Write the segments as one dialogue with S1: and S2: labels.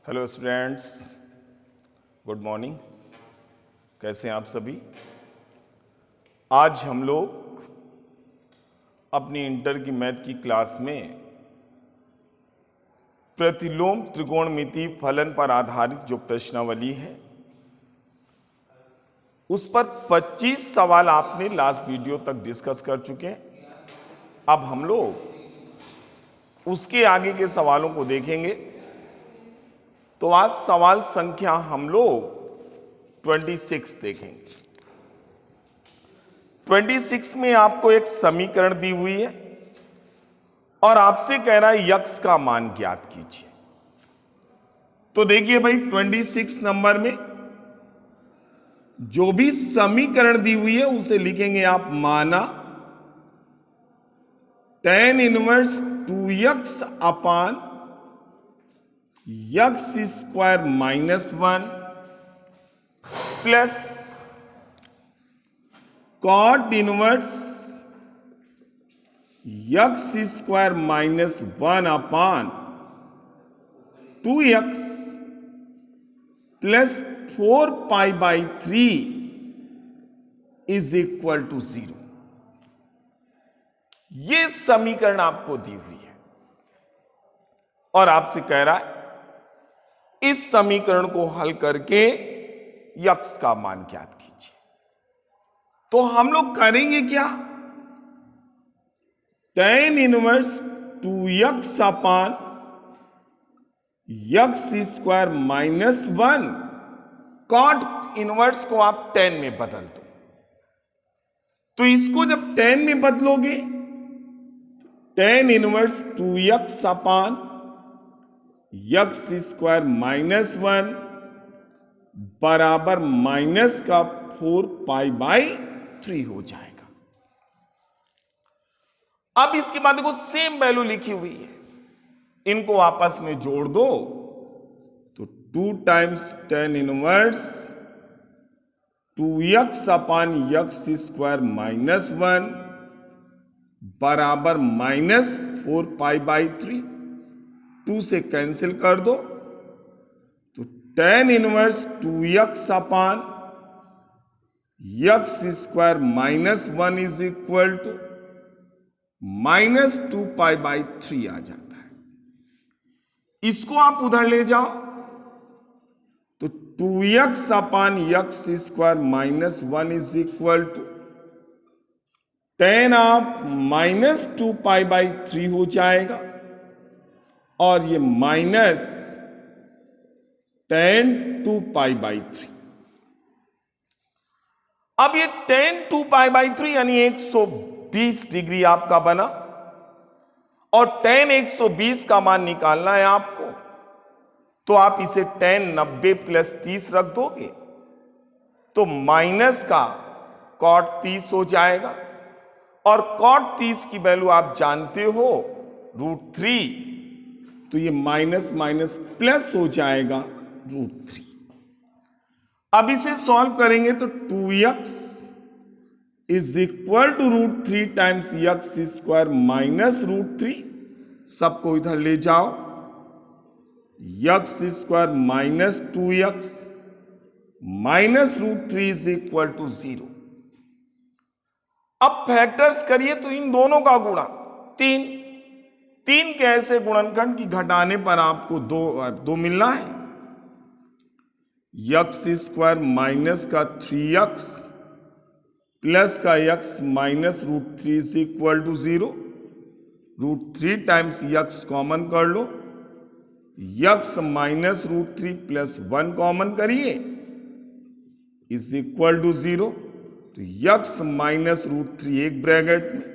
S1: Hello students, good morning. कैसे हैं आप सभी? आज हम लोग अपनी इंटर की मैथ की क्लास में प्रतिलोम त्रिकोणमिति फलन पर आधारित जो प्रश्नावली है उस पर 25 सवाल आपने लास्ट वीडियो तक डिस्कस कर चुके हैं। अब हम लोग उसके आगे के सवालों को देखेंगे। तो आज सवाल संख्या हम लोग 26 देखेंगे। 26 में आपको एक समीकरण दी हुई है और आपसे कह रहा है यक्स का मान ज्ञात कीजिए। तो देखिए भाई, 26 नंबर में जो भी समीकरण दी हुई है उसे लिखेंगे आप माना tan inverse 2x upon x square -1 plus cot inverse x square -1 upon 2x plus 4π/3 is equal to 0। ये समीकरण आपको दी हुई है और आपसे कह रहा है इस समीकरण को हल करके यक्स का मान ज्ञात कीजिए। तो हम लोग करेंगे क्या? tan inverse 2x upon x square -1 cot inverse को आप tan में बदल दो। तो इसको जब tan में बदलोगे, tan inverse 2x upon x square -1 बराबर माइनस का 4π/3 हो जाएगा। अब इसके बाद देखो सेम वैल्यू लिखी हुई है, इनको आपस में जोड़ दो तो 2 times tan inverse 2x upon x square -1 बराबर माइनस 4π/3। 2 से कैंसिल कर दो तो tan inverse 2x upon x square -1 is equal to -2π/3 आ जाता है। इसको आप उधर ले जाओ तो 2x upon x square -1 is equal to tan of -2π/3 हो जाएगा और ये माइनस tan 2π/3। अब ये tan 2π/3 यानी 120 डिग्री आपका बना और tan 120 का मान निकालना है आपको। तो आप इसे tan 90 + 30 रख दोगे तो माइनस का cot 30 हो जाएगा और cot 30 की वैल्यू आप जानते हो √3। तो ये माइनस माइनस प्लस हो जाएगा √3। अब इसे सॉल्व करेंगे तो 2x is equal to √3 times x square -√3। सबको इधर ले जाओ, x square -2x -√3 is equal to 0। अब फैक्टर्स करिए तो इन दोनों का गुणा 3 के ऐसे गुणनखंड की घटाने पर आपको दो मिलना है। यक्स स्क्वायर माइनस का 3x प्लस का x -√3 is equal to 0। √3 times x common कर लो, यक्स -√3 + 1 कॉमन करिए इज इक्वल टू 0। तो यक्स -√3 एक ब्रैकेट में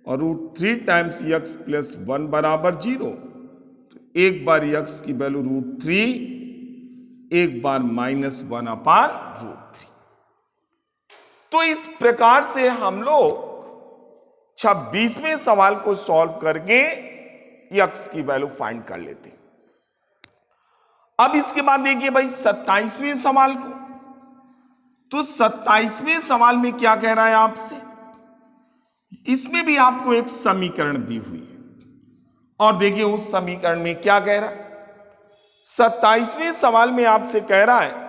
S1: और √3 टाइम्स यक्स प्लस 1 बराबर 0। तो एक बार यक्स की वैल्यू √3, एक बार -1 अपान √3। तो इस प्रकार से हम लोग 26वें सवाल को सॉल्व करके यक्स की वैल्यू फाइंड कर लेते हैं। अब इसके बाद देखिए भाई 27वें सवाल को। तो 27वें सवाल में क्या कह रहा है आपसे? इसमें भी आपको एक समीकरण दी हुई है और देखिए उस समीकरण में क्या कह रहा है। 27वें सवाल में आपसे कह रहा है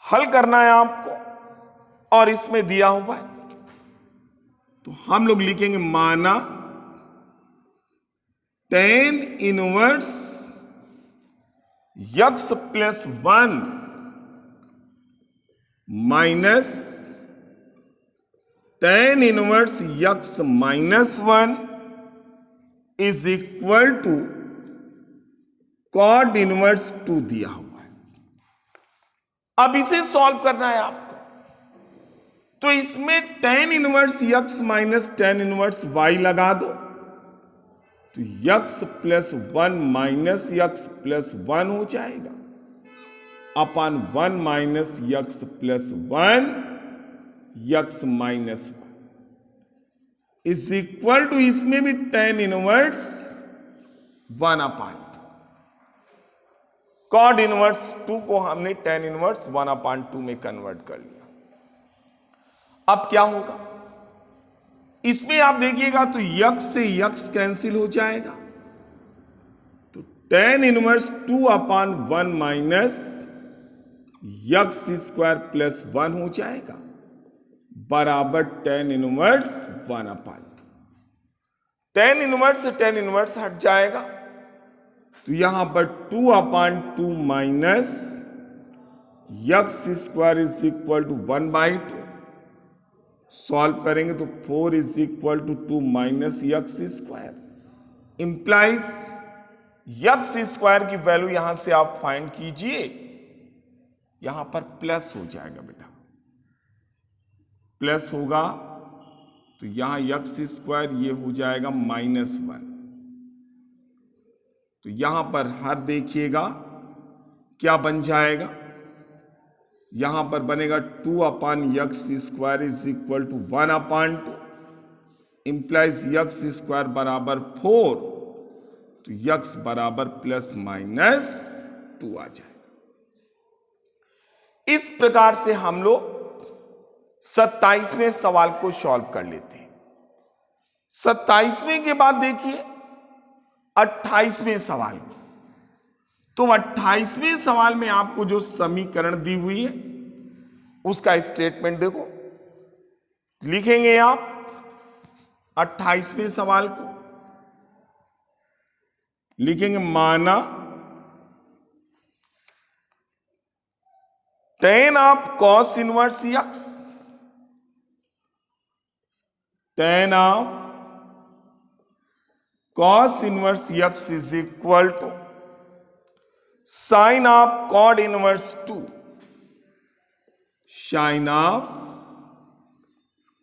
S1: हल करना है आपको और इसमें दिया हुआ है, तो हम लोग लिखेंगे माना tan inverse x plus 1 minus tan inverse x minus 1 is equal to cot inverse 2 दिया हुआ है। अब इसे सॉल्व करना है आपको, तो इसमें tan inverse x minus tan inverse y लगा दो, तो x plus 1 minus x plus 1 हो जाएगा upon 1 minus x plus 1 x minus 1 is equal to, इसमें भी tan inverse 1 upon cot inverse 2 को हमने tan इनवर्स 1 अपान 2 में कन्वर्ट कर लिया। अब क्या होगा, इसमें आप देखिएगा तो यक्स से यक्स कैंसिल हो जाएगा, तो tan inverse 2 upon 1 minus x square plus 1 हो जाएगा बराबर tan inverse 1 upon 2। tan inverse से tan इनवर्स हट जाएगा, तो यहां पर 2 upon 2 minus x square is equal to 1/2। Solve करेंगे तो 4 is equal to 2 minus x square implies x square की वैल्यू यहां से आप फाइंड कीजिए, यहां पर प्लस हो जाएगा बेटा, प्लस होगा तो यहां यक्स स्क्वायर ये हो जाएगा -1, तो यहां पर हर देखिएगा क्या बन जाएगा, यहां पर बनेगा 2 upon x square is equal to 1 upon 2 implies x square बराबर 4, तो यक्स बराबर प्लस माइनस 2 आ जाएगा। इस प्रकार से हम लोग 27वें सवाल को सॉल्व कर लेते हैं। 27वें के बाद देखिए 28वें सवाल, तो 28वें सवाल में आपको जो समीकरण दी हुई है उसका स्टेटमेंट देखो, लिखेंगे आप 28वें सवाल को लिखेंगे माना tan of cos inverse x, tan of cos inverse x is equal to sine of cot inverse 2, sine of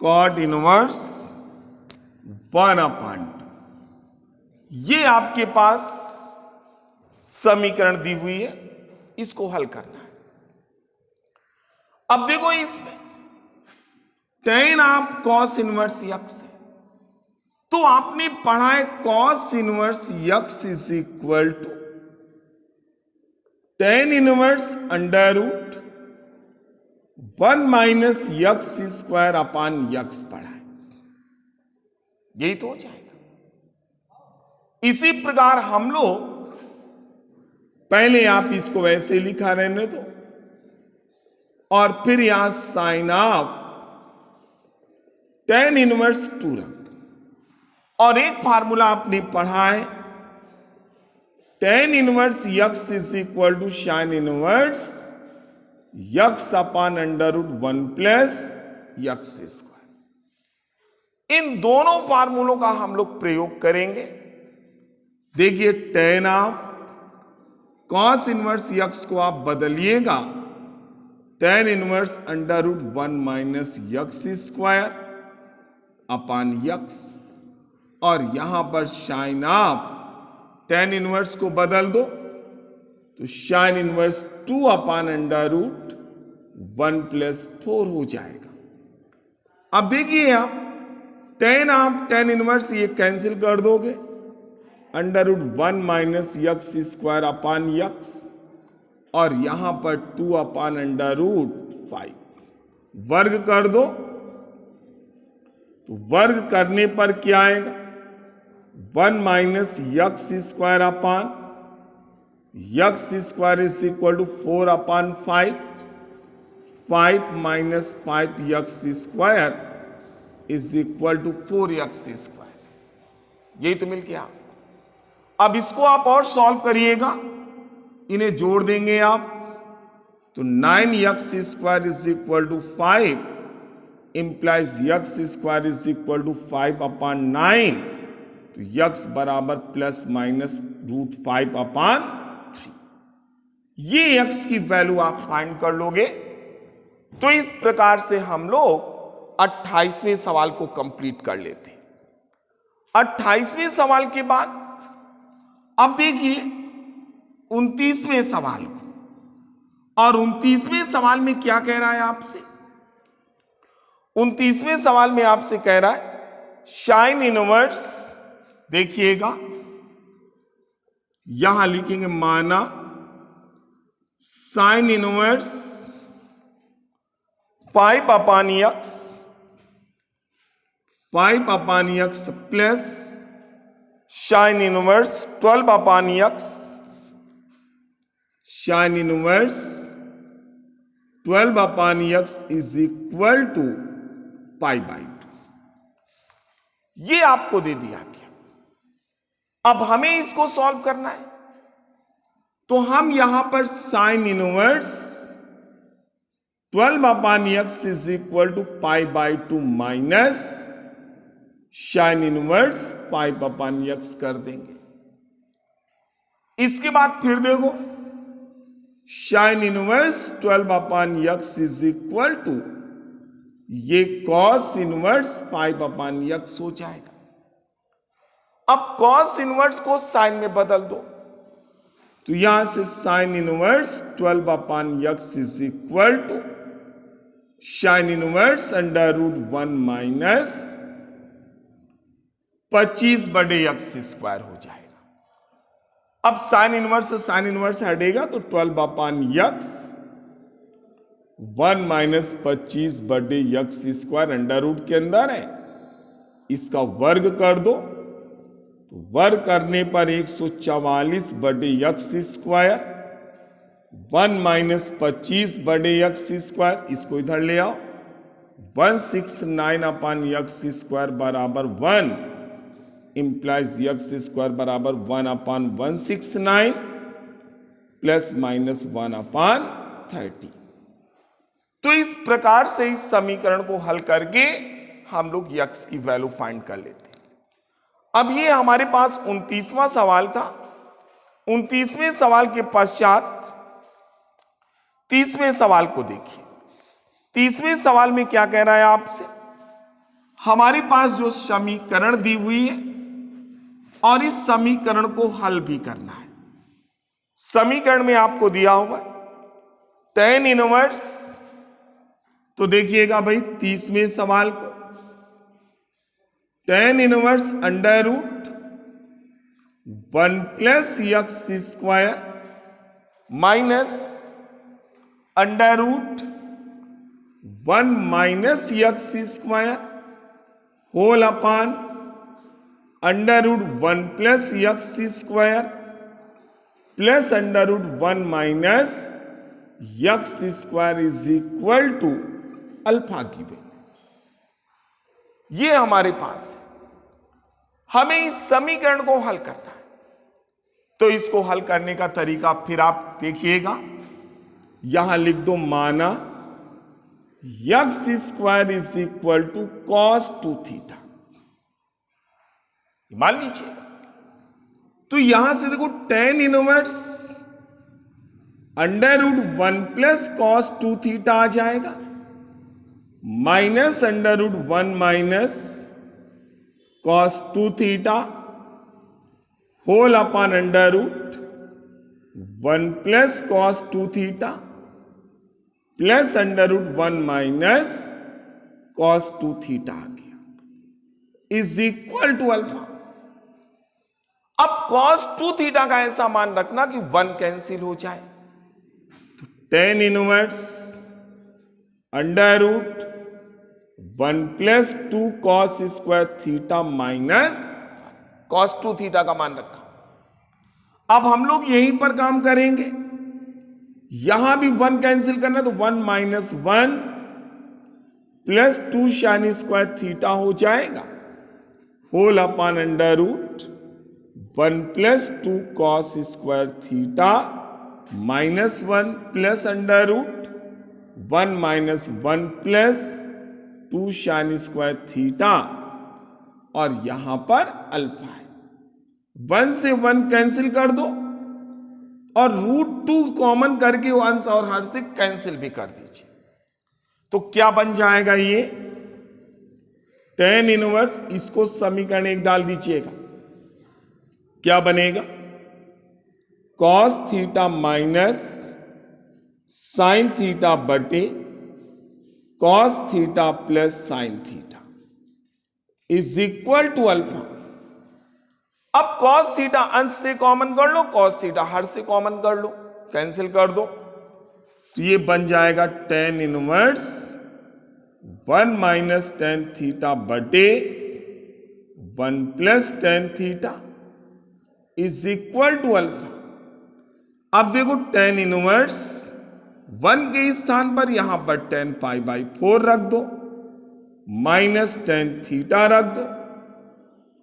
S1: cot inverse 1 upon 2। ये आपके पास समीकरण दी हुई है, इसको हल करना है। अब देखो इसमें tan of cos inverse x है, तो आपने पढ़ा है cos inverse x is equal to tan inverse under root 1 minus x square upon x पढ़ा है, यही तो हो जाएगा। इसी प्रकार हम लोग पहले आप इसको वैसे लिखा रहने दो और फिर यहां साइन ऑफ tan इनवर्स 2 रख दो, और एक फार्मूला आपने पढ़ा है tan inverse x is equal to sine inverse x upon under root 1 plus x square. इन दोनों फार्मूलों का हम लोग प्रयोग करेंगे। देखिए tan of cos inverse x को आप बदलिएगा tan inverse under root 1 minus x square upon x, और यहां पर साइन ऑफ tan इनवर्स को बदल दो तो sine inverse 2 upon under root 1 plus 4 हो जाएगा। अब देखिए आप tan ऑफ tan इनवर्स ये कैंसिल कर दोगे, under root 1 minus x square upon x, और यहां पर 2 अपान अंडर रूट 5 वर्ग कर दो, तो वर्ग करने पर क्या आएगा, 1 minus x square upon x square is equal to 4 upon 5, 5 minus 5 x square is equal to 4 x square. यही तो मिल गया। अब इसको आप और सॉल्व करिएगा, इन्हें जोड़ देंगे आप, तो 9 x square is equal to 5 implies x square is equal to 5 upon 9, तो यक्स बराबर प्लस माइनस रूट 5 अपान 3। ये यक्स की वैल्यू आप फाइंड कर लोगे। तो इस प्रकार से हम लोग 28वें सवाल को कंप्लीट कर लेते हैं। 28वें सवाल के बाद अब देखिए 29वें सवाल को, और 29वें सवाल में क्या कह रहा है आपसे? 29वें सवाल में आपसे कह रहा है साइन इनवर्स, देखिएगा यहां लिखेंगे माना sine inverse 5 upon x, 5 upon x plus sine inverse 12 upon x, sine inverse 12 upon x is equal to pi by 2। ये आपको दे दिया गया। अब हमें इसको सॉल्व करना है, तो हम यहां पर sine inverse 12 upon x is equal to pi by 2 minus sine inverse 5 upon x कर देंगे। इसके बाद फिर देखो sine inverse 12 upon x is equal to ये कॉस इनवर्स 5 अपान एक्स हो जाएगा। अब कॉस इनवर्स को साइन में बदल दो, तो यहां से sine inverse 12 upon x is equal to sine inverse under root 1 minus 25 बटे एक्स स्क्वायर हो जाएगा। अब साइन इनवर्स से साइन इनवर्स हटेगा तो 12 अपान एक्स 1 माइनस 25 बटे एक्स स्क्वायर अंडर रूट के अंदर है, इसका वर्ग कर दो, तो वर्ग करने पर 144 बटे एक्स स्क्वायर, 1 माइनस 25 बटे एक्स स्क्वायर, इसको इधर ले आओ, 169 अपान एक्स स्क्वायर बराबर 1 इंप्लाइज एक्स स्क्वायर बराबर 1 अपान 169 प्लस माइनस 1 अपान 30। तो इस प्रकार से इस समीकरण को हल करके हम लोग एक्स की वैल्यू फाइंड कर लेते हैं। अब ये हमारे पास 29वां सवाल था। 29वें सवाल के पश्चात 30वें सवाल को देखिए। 30वें सवाल में क्या कह रहा है आपसे? हमारे पास जो समीकरण दी हुई है और इस समीकरण को हल भी करना है। समीकरण में आपको दिया हुआ tan इनवर्स, तो देखिएगा भाई 30वें सवाल को, tan inverse under root 1 plus x square minus under root 1 minus x square whole upon under root 1 plus x square plus under root 1 minus x square is equal to alpha की value. ये हमारे पास है। हमें इस समीकरण को हल करना है, तो इसको हल करने का तरीका फिर आप देखिएगा, यहां लिख दो माना x square is equal to cos 2 theta, मान लीजिए। तो यहां से देखो tan inverse under root 1 plus cos 2 theta आ जाएगा minus under root 1 minus cos 2 theta whole upon under root 1 plus cos 2 theta plus under root 1 minus cos 2 theta आ गया इज इक्वल टू अल्फा। अब cos 2 थीटा का ऐसा मान रखना कि 1 कैंसिल हो जाए, तो tan inverse under root 1 plus 2 cos square theta minus cos 2 theta का मान रखा। अब हम लोग यहीं पर काम करेंगे, यहां भी 1 कैंसिल करना है तो 1 minus 1 plus 2 sine square theta हो जाएगा, whole upon under root 1 plus 2 cos square theta minus 1 plus under root 1 minus 1 plus 2 sine square theta, और यहां पर अल्फा है। 1 से 1 कैंसिल कर दो और √2 कॉमन करके वो अंश और हर से कैंसिल भी कर दीजिए, तो क्या बन जाएगा ये tan इनवर्स। इसको समीकरण 1 डाल दीजिएगा, क्या बनेगा cos theta minus sine theta बटे cos theta plus sine theta is equal to alpha. अब cos थीटा अंश से कॉमन कर लो, cos थीटा हर से कॉमन कर लो, कैंसिल कर दो, तो ये बन जाएगा tan inverse 1 minus tan theta बटे 1 plus tan theta is equal to alpha. अब देखो tan इनवर्स 1 के स्थान पर यहां पर tan पाई बाई 4 रख दो, माइनस tan थीटा रख दो,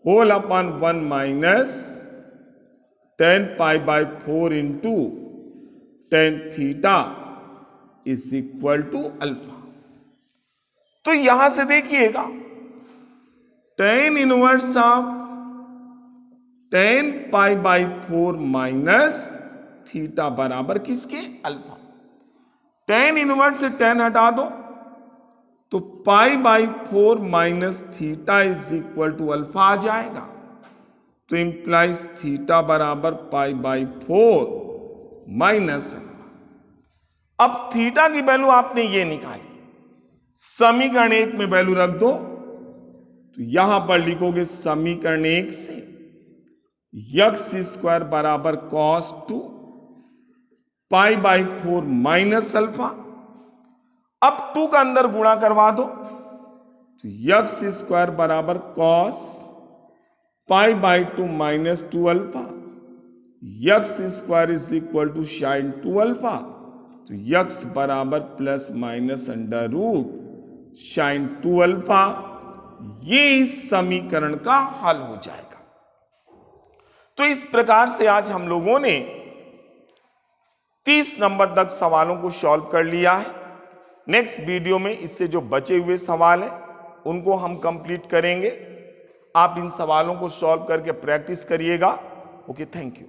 S1: whole upon 1 minus tan pi by 4 into tan theta is equal to alpha. तो यहां से देखिएगा tan inverse of tan pi by 4 minus theta बराबर किसके अल्फा। tan इनवर्स से tan हटा दो तो pi by 4 minus theta is equal to alpha आ जाएगा, तो इंप्लाइज थीटा बराबर पाई बाई 4 माइनस अल्फा। अब थीटा की वैल्यू आपने ये निकाली, समीकरण 1 में वैल्यू रख दो, तो यहां पर लिखोगे समीकरण 1 से यक्स स्क्वायर बराबर cos 2 pi by 4 minus alpha. अब 2 का अंदर गुणा करवा दो, तो यक्स स्क्वायर बराबर cos pi by 2 minus 2 alpha, x square is equal to sine 2 alpha, तो यक्स बराबर plus minus under root sine 2 alpha. ये इस समीकरण का हल हो जाएगा। तो इस प्रकार से आज हम लोगों ने 30 नंबर तक सवालों को सॉल्व कर लिया है। नेक्स्ट वीडियो में इससे जो बचे हुए सवाल हैं उनको हम कंप्लीट करेंगे। आप इन सवालों को सॉल्व करके प्रैक्टिस करिएगा। Okay, thank you.